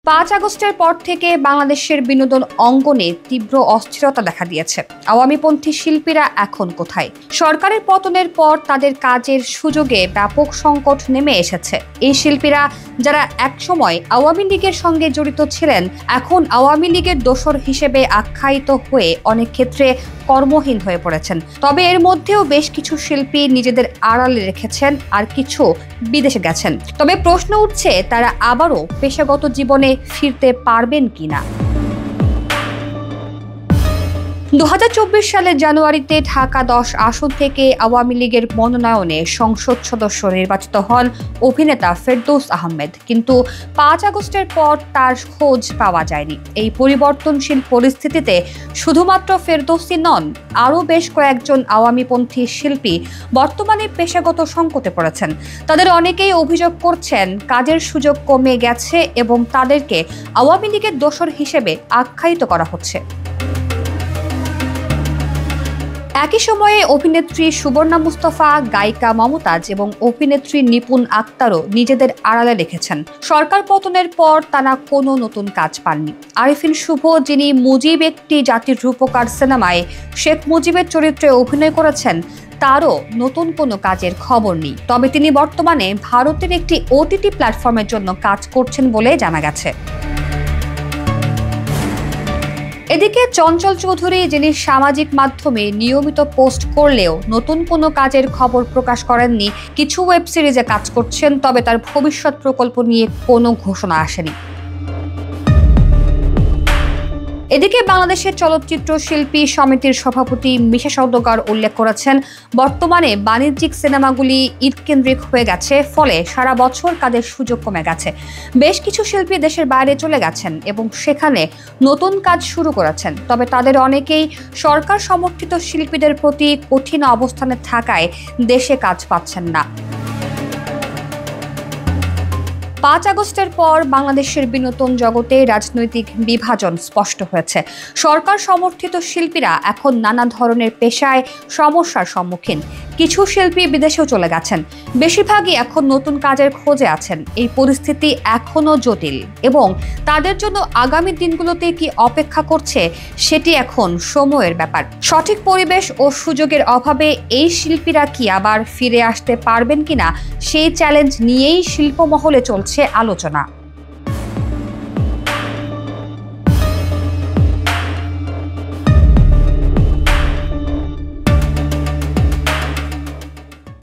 5 আগস্টের পর থেকে বাংলাদেশের বিনোদন অঙ্গনে তীব্র অস্থিরতা দেখা দিয়েছে। আওয়ামীপন্থী শিল্পীরা এখন কোথায়? সরকারের পতনের পর তাদের কাজের সুযোগে ব্যাপক সংকট নেমে এসেছে। এই শিল্পীরা যারা একসময় আওয়ামী লীগের সঙ্গে জড়িত ছিলেন, এখন আওয়ামী লীগের দোসর হিসেবে আখ্যায়িত হয়ে অনেক ক্ষেত্রে কর্মহীন হয়ে পড়েছেন। তবে এর মধ্যেও বেশ কিছু শিল্পী নিজেদের আড়ালে রেখেছেন, আর কিছু বিদেশে গেছেন। তবে প্রশ্ন উঠছে, তারা আবারও পেশাগত জীবনে ফিরতে পারবেন কিনা। 2024 সালের জানুয়ারিতে ঢাকা 10 আসন থেকে আওয়ামী লীগের মনোনয়নে সংসদ সদস্য নির্বাচিত হন অভিনেতা ফেরদৌস আহমেদ, কিন্তু 5 আগস্টের পর তার খোঁজ পাওয়া যায়নি। এই পরিবর্তনশীল পরিস্থিতিতে শুধুমাত্র ফেরদৌসই নন, আরও বেশ কয়েকজন আওয়ামীপন্থী শিল্পী বর্তমানে পেশাগত সংকটে পড়েছেন। তাদের অনেকেই অভিযোগ করছেন কাজের সুযোগ কমে গেছে এবং তাদেরকে আওয়ামী লীগের দোসর হিসেবে আখ্যায়িত করা হচ্ছে। একই সময়ে অভিনেত্রী সুবর্ণা মুস্তফা, গায়িকা মমতাজ এবং অভিনেত্রী নিপুণ আক্তারও নিজেদের আড়ালে রেখেছেন। সরকার পতনের পর তারা কোনো নতুন কাজ পাননি। আরিফিন শুভ, যিনি মুজিব একটি জাতির রূপকার সিনেমায় শেখ মুজিবের চরিত্রে অভিনয় করেছেন, তারও নতুন কোনো কাজের খবর নেই। তবে তিনি বর্তমানে ভারতের একটি ওটিটি প্ল্যাটফর্মের জন্য কাজ করছেন বলে জানা গেছে। এদিকে চঞ্চল চৌধুরী, যিনি সামাজিক মাধ্যমে নিয়মিত পোস্ট করলেও নতুন কোনো কাজের খবর প্রকাশ করেননি, কিছু ওয়েব সিরিজে কাজ করছেন, তবে তার ভবিষ্যৎ প্রকল্প নিয়ে কোনো ঘোষণা আসেনি। এদিকে বাংলাদেশের চলচ্চিত্র শিল্পী সমিতির সভাপতি মিশা সওদাগর উল্লেখ করেছেন, বর্তমানে বাণিজ্যিক সিনেমাগুলি ঈদকেন্দ্রিক হয়ে গেছে, ফলে সারা বছর কাজের সুযোগ কমে গেছে। বেশ কিছু শিল্পী দেশের বাইরে চলে গেছেন এবং সেখানে নতুন কাজ শুরু করেছেন। তবে তাদের অনেকেই সরকার সমর্থিত শিল্পীদের প্রতি কঠিন অবস্থানে থাকায় দেশে কাজ পাচ্ছেন না। 5 আগস্টের পর বাংলাদেশের বিনোদন জগতে রাজনৈতিক বিভাজন স্পষ্ট হয়েছে। সরকার সমর্থিত শিল্পীরা এখন নানা ধরনের পেশায় সমস্যার সম্মুখীন। কিছু শিল্পী বিদেশেও চলে গেছেন, বেশিরভাগই এখন নতুন কাজের খোঁজে আছেন। এই পরিস্থিতি এখনও জটিল এবং তাদের জন্য আগামী দিনগুলোতে কি অপেক্ষা করছে সেটি এখন সময়ের ব্যাপার। সঠিক পরিবেশ ও সুযোগের অভাবে এই শিল্পীরা কি আবার ফিরে আসতে পারবেন কিনা, সেই চ্যালেঞ্জ নিয়েই শিল্পমহলে চলছে আলোচনা।